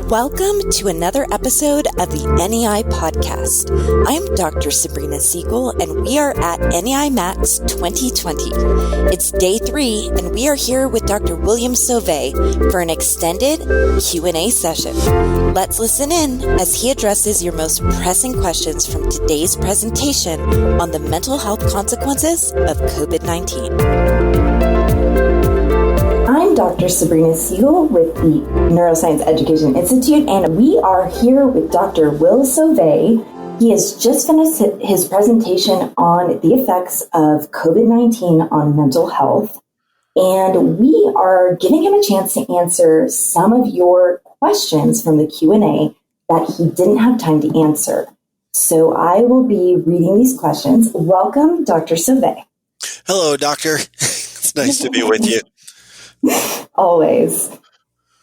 Welcome to another episode of the NEI podcast. I'm Dr. Sabrina Siegel, and we are at NEI Max 2020. It's day 3, and we are here with Dr. William Sauve for an extended Q&A session. Let's listen in as he addresses your most pressing questions from today's presentation on the mental health consequences of COVID-19. I'm Dr. Sabrina Siegel with the Neuroscience Education Institute, and we are here with Dr. Will Sauve. He has just finished his presentation on the effects of COVID-19 on mental health, and we are giving him a chance to answer some of your questions from the Q&A that he didn't have time to answer. So I will be reading these questions. Welcome, Dr. Sauve. Hello, doctor. It's nice to be with you. Always.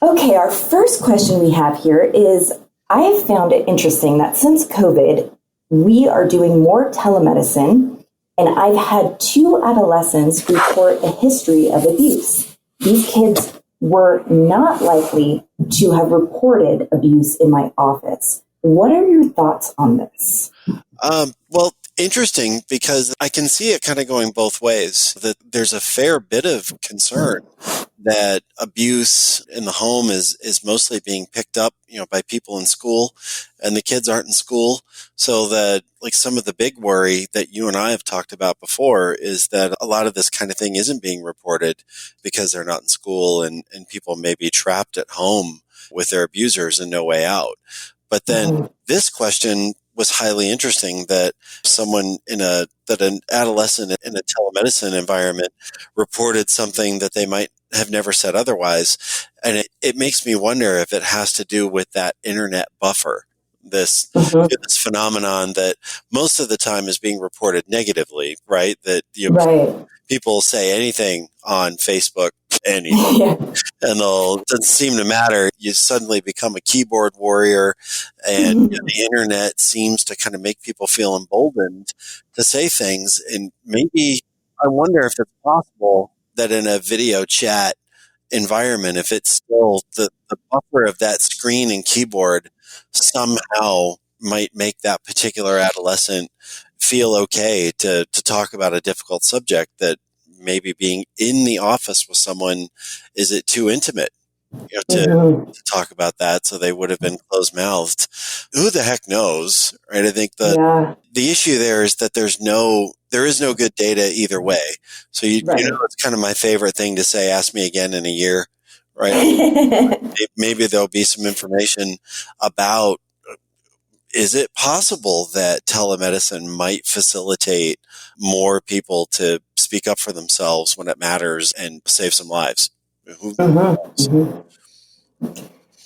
Okay, our first question we have here is, I have found it interesting that since COVID, we are doing more telemedicine, and I've had 2 adolescents report a history of abuse. These kids were not likely to have reported abuse in my office. What are your thoughts on this? Well, interesting, because I can see it kind of going both ways, that there's a fair bit of concern that abuse in the home is mostly being picked up, by people in school, and the kids aren't in school. So that, like, some of the big worry that you and I have talked about before is that a lot of this kind of thing isn't being reported because they're not in school, and people may be trapped at home with their abusers and no way out. But then this question was highly interesting, that an adolescent in a telemedicine environment reported something that they might have never said otherwise. And it makes me wonder if it has to do with that internet buffer, this phenomenon that most of the time is being reported negatively, right? That people say anything on Facebook, anything, and it doesn't seem to matter. You suddenly become a keyboard warrior, and the internet seems to kind of make people feel emboldened to say things. And maybe I wonder if it's possible that in a video chat environment, if it's still the buffer of that screen and keyboard somehow might make that particular adolescent feel okay to talk about a difficult subject, that maybe being in the office with someone, is it too intimate, to talk about that? So they would have been closed-mouthed. Who the heck knows, right? I think the issue there is that there is no good data either way. So it's kind of my favorite thing to say, ask me again in a year, right? Maybe there'll be some information about, is it possible that telemedicine might facilitate more people to speak up for themselves when it matters and save some lives?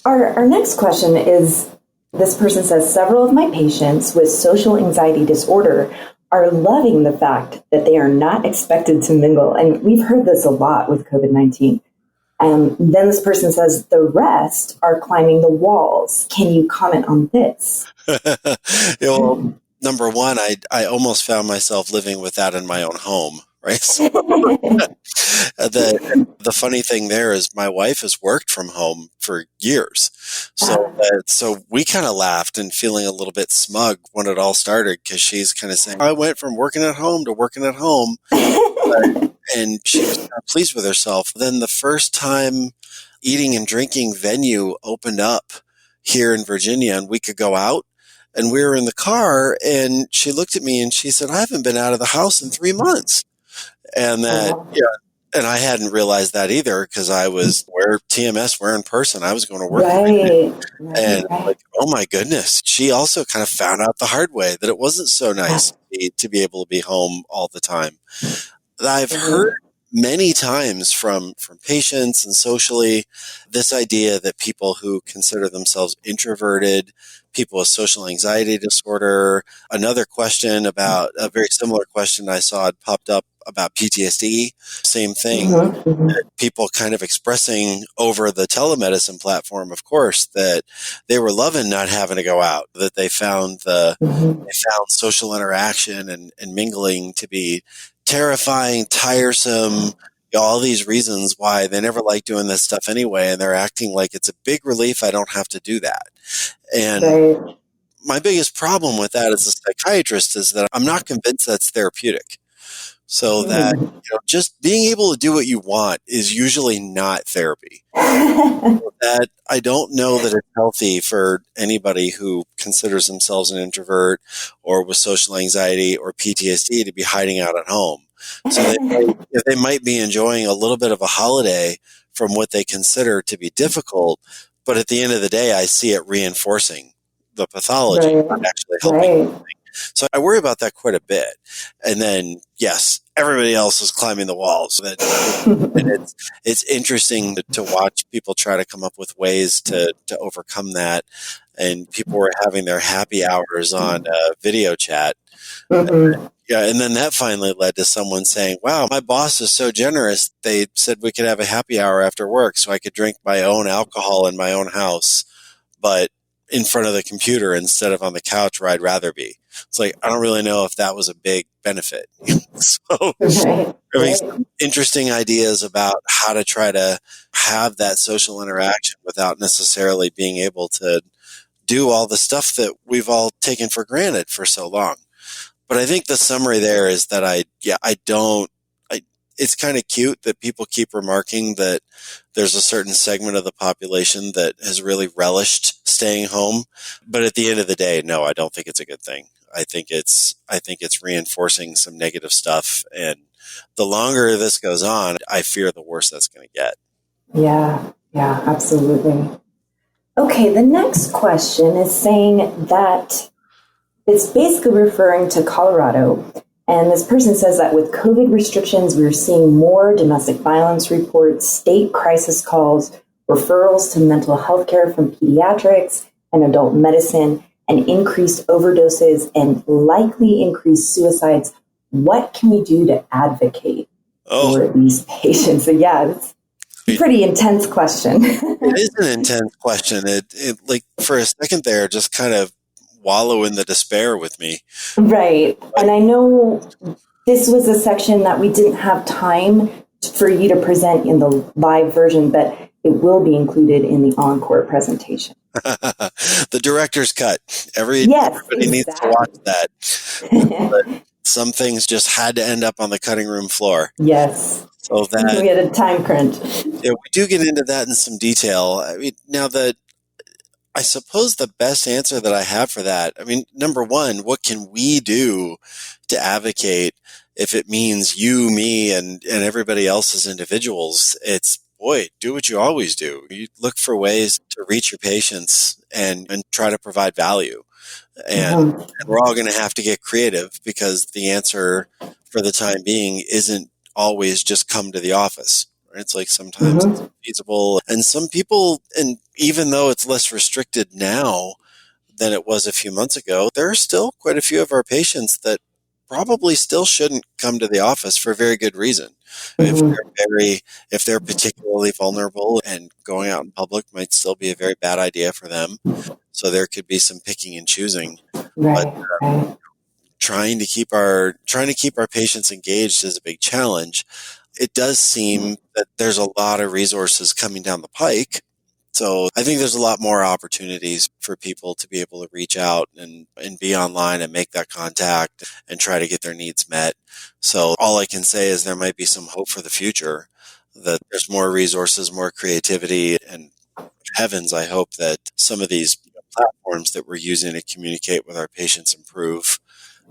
Our next question is, this person says, several of my patients with social anxiety disorder are loving the fact that they are not expected to mingle. And we've heard this a lot with COVID-19. Then this person says the rest are climbing the walls. Can you comment on this? Well, number one, I almost found myself living with that in my own home, right? So, the funny thing there is my wife has worked from home for years. So we kind of laughed and feeling a little bit smug when it all started, because she's kind of saying, I went from working at home to working at home. And she was not pleased with herself. Then the first time eating and drinking venue opened up here in Virginia and we could go out, and we were in the car, and she looked at me and she said, I haven't been out of the house in 3 months. And and I hadn't realized that either, because I was where in person. I was going to work. And like, oh my goodness. She also kind of found out the hard way that it wasn't so nice to be able to be home all the time. I've heard many times from patients and socially this idea that people who consider themselves introverted, people with social anxiety disorder, another question about a very similar question I saw had popped up about PTSD, same thing. People kind of expressing over the telemedicine platform, of course, that they were loving not having to go out, that they found social interaction and mingling to be terrifying, tiresome, all these reasons why they never like doing this stuff anyway, and they're acting like it's a big relief I don't have to do that. And Right. my biggest problem with that as a psychiatrist is that I'm not convinced that's therapeutic. So that just being able to do what you want is usually not therapy. That I don't know that it's healthy for anybody who considers themselves an introvert or with social anxiety or PTSD to be hiding out at home. So they might be enjoying a little bit of a holiday from what they consider to be difficult, but at the end of the day, I see it reinforcing the pathology, not actually helping. So I worry about that quite a bit. And then, yes, everybody else is climbing the walls. And it's interesting to watch people try to come up with ways to overcome that. And people were having their happy hours on video chat. And then that finally led to someone saying, wow, my boss is so generous. They said we could have a happy hour after work so I could drink my own alcohol in my own house, but in front of the computer instead of on the couch where I'd rather be. It's like, I don't really know if that was a big benefit. So some interesting ideas about how to try to have that social interaction without necessarily being able to do all the stuff that we've all taken for granted for so long. But I think the summary there is that it's kind of cute that people keep remarking that there's a certain segment of the population that has really relished staying home. But at the end of the day, no, I don't think it's a good thing. I think it's reinforcing some negative stuff. And the longer this goes on, I fear the worse that's going to get. Yeah, absolutely. Okay, the next question is saying that it's basically referring to Colorado. And this person says that with COVID restrictions, we're seeing more domestic violence reports, state crisis calls, referrals to mental health care from pediatrics and adult medicine, and increased overdoses and likely increased suicides. What can we do to advocate for these patients? So it's a pretty intense question. It is an intense question. It like for a second there, just kind of wallow in the despair with me. Right. And I know this was a section that we didn't have time for you to present in the live version, but it will be included in the encore presentation. The director's cut. Everybody needs to watch that. But some things just had to end up on the cutting room floor. Yes. So that we had a time crunch. Yeah, we do get into that in some detail. I mean, I suppose the best answer that I have for that, number one, what can we do to advocate if it means you, me, and everybody else as individuals? It's, do what you always do. You look for ways to reach your patients and try to provide value. And we're all going to have to get creative because the answer for the time being isn't always just come to the office. It's like sometimes it's feasible. And some people, and even though it's less restricted now than it was a few months ago, there are still quite a few of our patients that probably still shouldn't come to the office for a very good reason. If they're particularly vulnerable, and going out in public might still be a very bad idea for them. So there could be some picking and choosing. Right. But trying to keep our patients engaged is a big challenge. It does seem that there's a lot of resources coming down the pike. So I think there's a lot more opportunities for people to be able to reach out and be online and make that contact and try to get their needs met. So all I can say is there might be some hope for the future, that there's more resources, more creativity, and heavens, I hope that some of these platforms that we're using to communicate with our patients improve,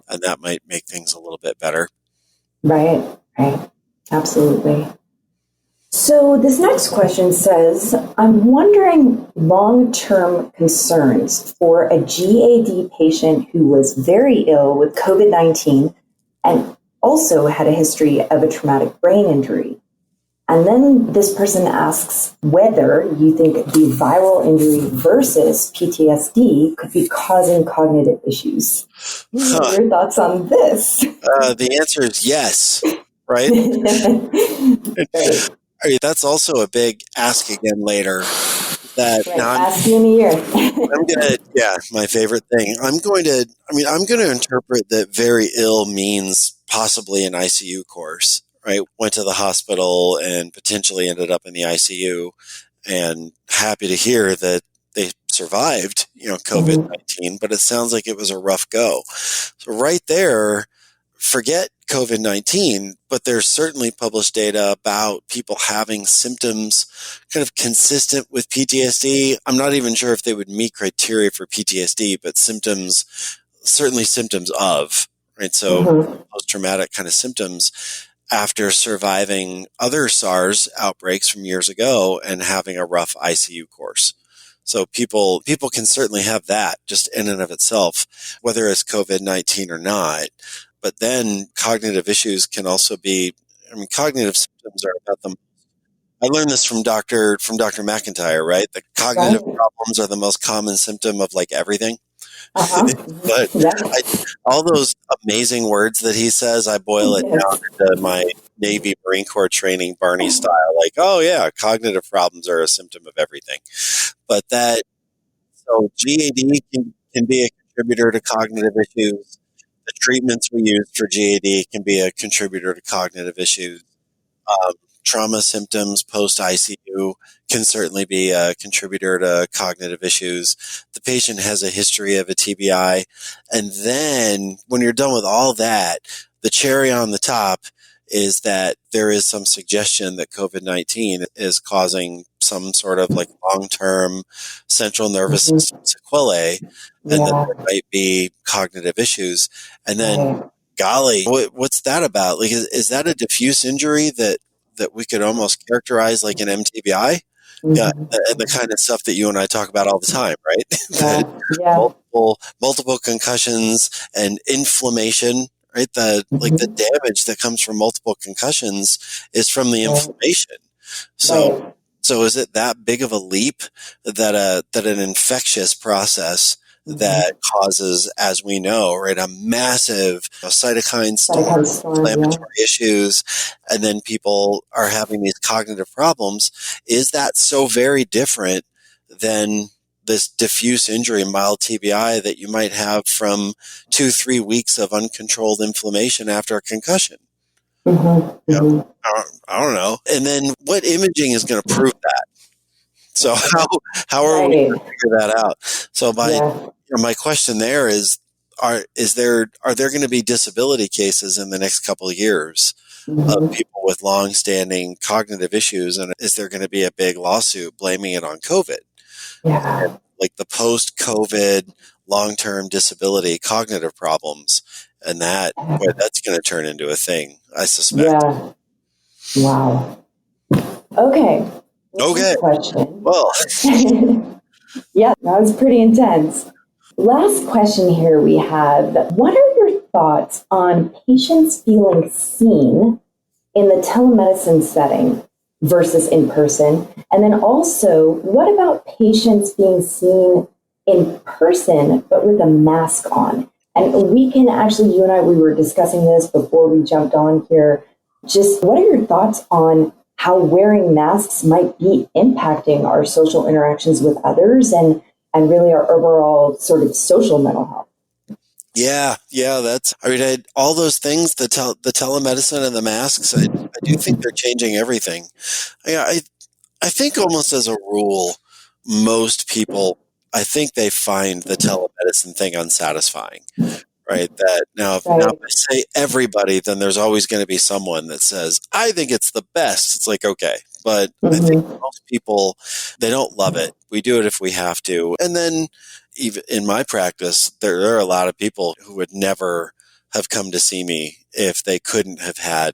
and that might make things a little bit better. Right. Absolutely. So this next question says, I'm wondering long-term concerns for a GAD patient who was very ill with COVID-19 and also had a history of a traumatic brain injury. And then this person asks whether you think the viral injury versus PTSD could be causing cognitive issues. What are your thoughts on this? The answer is yes, right? That's also a big ask again later. Ask you in a year. My favorite thing. I'm going to interpret that very ill means possibly an ICU course, right? Went to the hospital and potentially ended up in the ICU, and happy to hear that they survived, COVID-19, but it sounds like it was a rough go. So right there, forget COVID-19, but there's certainly published data about people having symptoms kind of consistent with PTSD. I'm not even sure if they would meet criteria for PTSD, but certainly symptoms of, right? So post-traumatic kind of symptoms after surviving other SARS outbreaks from years ago and having a rough ICU course. So people can certainly have that just in and of itself, whether it's COVID-19 or not. But then cognitive issues can also be, cognitive symptoms are about them. I learned this from Dr. McIntyre, right? The cognitive problems are the most common symptom of like everything. But all those amazing words that he says, I boil it down into my Navy Marine Corps training, Barney style. Like, oh yeah, cognitive problems are a symptom of everything. But so GAD can be a contributor to cognitive issues. The treatments we use for GAD can be a contributor to cognitive issues. Trauma symptoms post-ICU can certainly be a contributor to cognitive issues. The patient has a history of a TBI. And then when you're done with all that, the cherry on the top is that there is some suggestion that COVID-19 is causing some sort of like long-term central nervous system sequelae, and that there might be cognitive issues. And then, golly, what's that about? Like, is that a diffuse injury that we could almost characterize like an MTBI? Yeah, and the kind of stuff that you and I talk about all the time, right? Multiple concussions and inflammation, right? The damage that comes from multiple concussions is from the inflammation. So is it that big of a leap that an infectious process that causes, as we know, right, a massive cytokine storm, inflammatory issues, and then people are having these cognitive problems? Is that so very different than this diffuse injury, mild TBI, that you might have from 2-3 weeks of uncontrolled inflammation after a concussion? I don't know. And then what imaging is going to prove that? So how are we going to figure that out? So my question there is, are there going to be disability cases in the next couple of years of people with long-standing cognitive issues, and is there going to be a big lawsuit blaming it on COVID? And like the post-COVID long-term disability cognitive problems, and that's going to turn into a thing, I suspect. Wow. Okay. Question. Well. Yeah, that was pretty intense. Last question here we have. What are your thoughts on patients feeling seen in the telemedicine setting versus in person? And then also, what about patients being seen in person but with a mask on? And we can actually, you and I, we were discussing this before we jumped on here. Just what are your thoughts on how wearing masks might be impacting our social interactions with others and really our overall sort of social mental health? Yeah, all those things, the telemedicine and the masks, I do think they're changing everything. I think almost as a rule, most people, I think they find the telemedicine thing unsatisfying. Right. That now, if I say everybody, then there's always going to be someone that says, I think it's the best. It's like, okay. But I think most people, they don't love it. We do it if we have to. And then even in my practice, there are a lot of people who would never have come to see me if they couldn't have had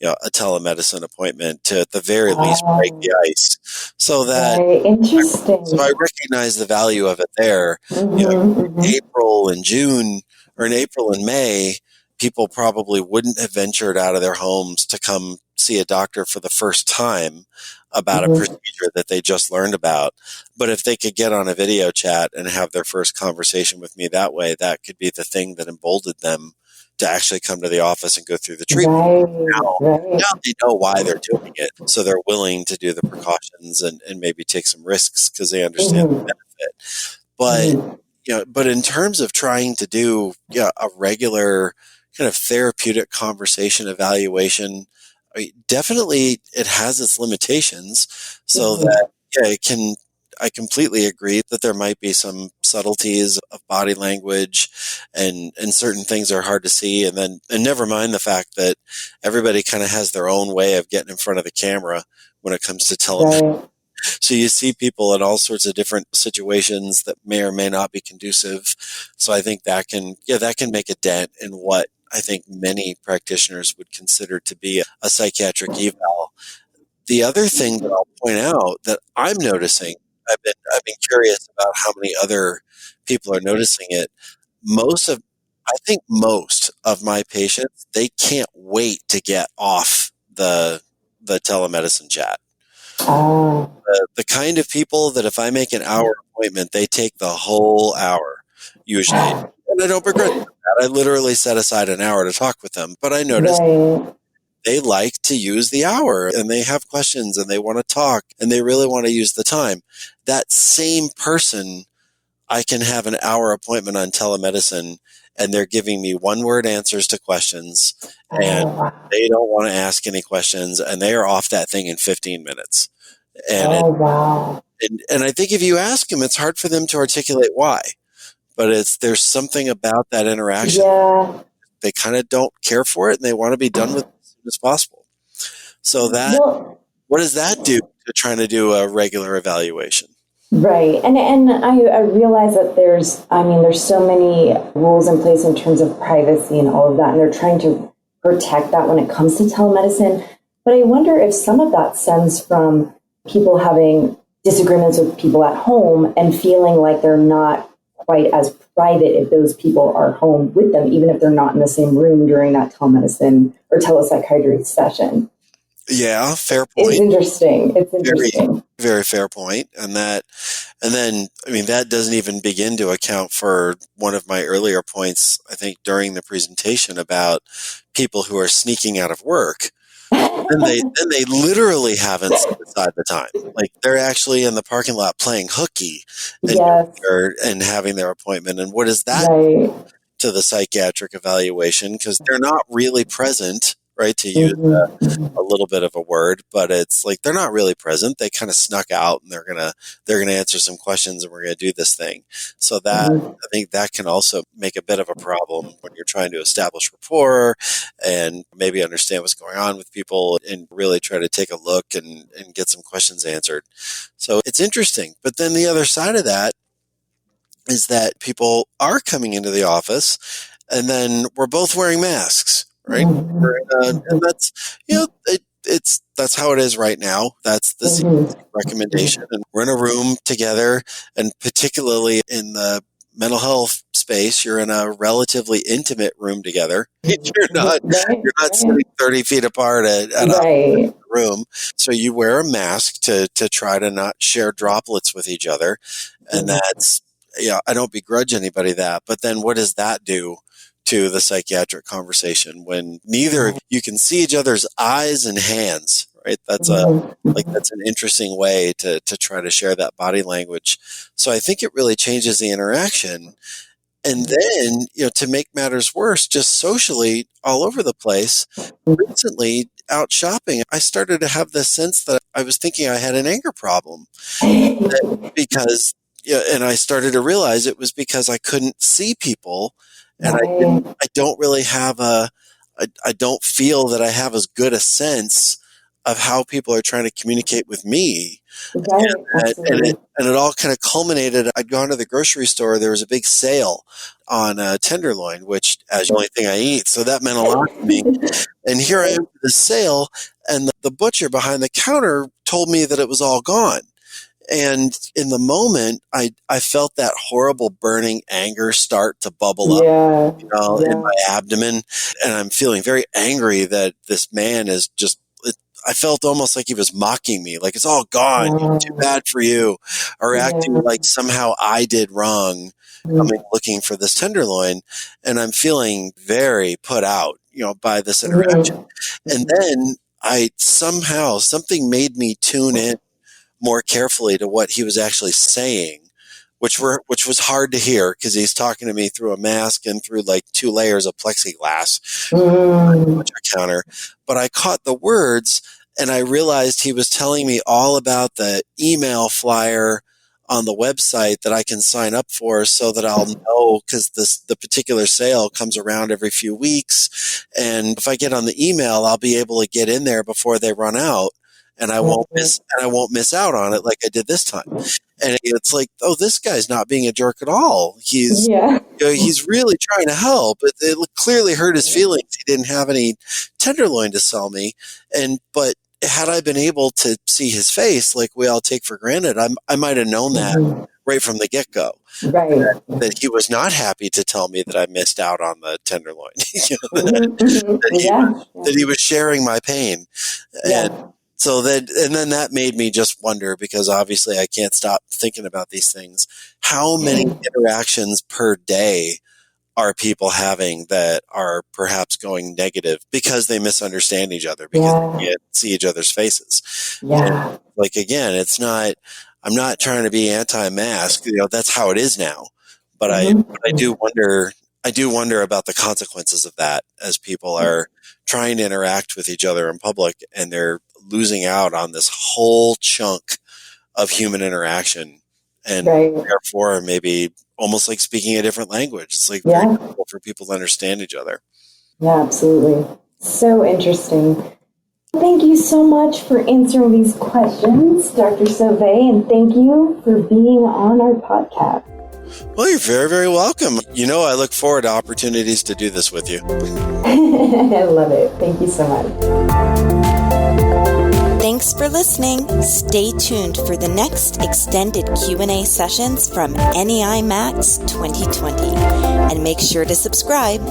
a telemedicine appointment to at the very least break the ice. So that interesting. So I recognize the value of it there. April and June, or in April and May, people probably wouldn't have ventured out of their homes to come see a doctor for the first time about a procedure that they just learned about. But if they could get on a video chat and have their first conversation with me that way, that could be the thing that emboldened them to actually come to the office and go through the treatment. Now they know why they're doing it, so they're willing to do the precautions and maybe take some risks because they understand the benefit. But in terms of trying to do a regular kind of therapeutic conversation evaluation, I mean, definitely it has its limitations, so Mhm. that, I completely agree that there might be some subtleties of body language, and certain things are hard to see. And never mind the fact that everybody kind of has their own way of getting in front of the camera when it comes to telemedicine. Right. So you see people in all sorts of different situations that may or may not be conducive. So I think that can make a dent in what I think many practitioners would consider to be a psychiatric eval. The other thing that I'll point out that I'm noticing, I've been curious about how many other people are noticing it. Most of I think most of my patients, they can't wait to get off the telemedicine chat. Ah, The kind of people that if I make an hour appointment, they take the whole hour usually. And I don't begrudge them that. I literally set aside an hour to talk with them. But I notice right. they like to use the hour, and they have questions and they want to talk and they really want to use the time. That same person, I can have an hour appointment on telemedicine and they're giving me one word answers to questions, and Oh, wow. they don't want to ask any questions, and they are off that thing in 15 minutes. And Oh, wow. and I think if you ask them, it's hard for them to articulate why. But there's something about that interaction. Yeah. They kind of don't care for it, and they want to be done with it as soon as possible. So Well, what does that do to trying to do a regular evaluation? right. And I realize that there's so many rules in place in terms of privacy and all of that, and they're trying to protect that when it comes to telemedicine. But I wonder if some of that stems from people having disagreements with people at home and feeling like they're not quite as private if those people are home with them, even if they're not in the same room during that telemedicine or telepsychiatry session. Yeah, fair It's point. interesting. It's interesting. Very, very fair point. And then, I mean, that doesn't even begin to account for one of my earlier points, I think, during the presentation about people who are sneaking out of work. Then they literally haven't set aside the time. Like they're actually in the parking lot playing hooky and Yes. and having their appointment. And what is that Right. to the psychiatric evaluation? Because they're not really present, right? To use Mhm. a little bit of a word, but it's like they're not really present. They kind of snuck out, and they're gonna answer some questions, and we're gonna do this thing. So that, Mhm. I think that can also make a bit of a problem when you're trying to establish rapport and maybe understand what's going on with people and really try to take a look and get some questions answered. So it's interesting. But then the other side of that is that people are coming into the office and then we're both wearing masks, right? And that's, that's how it is right now. That's the CDC Mhm. recommendation. And we're in a room together, and particularly in the mental health space, you're in a relatively intimate room together. Right. You're not sitting 30 feet apart at a Right. room. So you wear a mask to try to not share droplets with each other. And that's, I don't begrudge anybody that. But then what does that do to the psychiatric conversation when neither of you can see each other's eyes and hands, right? That's an interesting way to try to share that body language. So I think it really changes the interaction. And then, to make matters worse, just socially all over the place, recently out shopping, I started to have this sense that I was thinking I had an anger problem because, and I started to realize it was because I couldn't see people, and Right. I don't really have I don't feel that I have as good a sense of how people are trying to communicate with me. Right. Absolutely. And it all kind of culminated. I'd gone to the grocery store. There was a big sale on tenderloin, which is the only thing I eat. So that meant a lot to me. And here I am at the sale, and the butcher behind the counter told me that it was all gone. And in the moment, I felt that horrible burning anger start to bubble up, Yeah. in my abdomen. And I'm feeling very angry that this man is just, I felt almost like he was mocking me, like it's all gone, too bad for you, or acting Yeah. like somehow I did wrong coming looking for this tenderloin. And I'm feeling very put out, by this interaction. And then something made me tune in more carefully to what he was actually saying which was hard to hear because he's talking to me through a mask and through like 2 layers of plexiglass on the counter. But I caught the words, and I realized he was telling me all about the email flyer on the website that I can sign up for so that I'll know, because the particular sale comes around every few weeks. And if I get on the email, I'll be able to get in there before they run out, and I won't miss out on it like I did this time. And it's like, oh, this guy's not being a jerk at all. He's he's really trying to help, but it clearly hurt his feelings. He didn't have any tenderloin to sell me. But had I been able to see his face, like we all take for granted, I might have known that right from the get-go. Right. That he was not happy to tell me that I missed out on the tenderloin. That he was sharing my pain. And so then that made me just wonder, because obviously I can't stop thinking about these things. How many interactions per day are people having that are perhaps going negative because they misunderstand each other, because they can't see each other's faces? And like, again, I'm not trying to be anti-mask. That's how it is now. But I do wonder about the consequences of that as people are trying to interact with each other in public, and they're losing out on this whole chunk of human interaction, and therefore maybe almost like speaking a different language. It's like very difficult for people to understand each other. Yeah, absolutely. So interesting. Thank you so much for answering these questions, Dr. Sauve, and thank you for being on our podcast. Well, you're very, very welcome. I look forward to opportunities to do this with you. I love it. Thank you so much. Thanks for listening. Stay tuned for the next extended Q&A sessions from NEI Max 2020. And make sure to subscribe.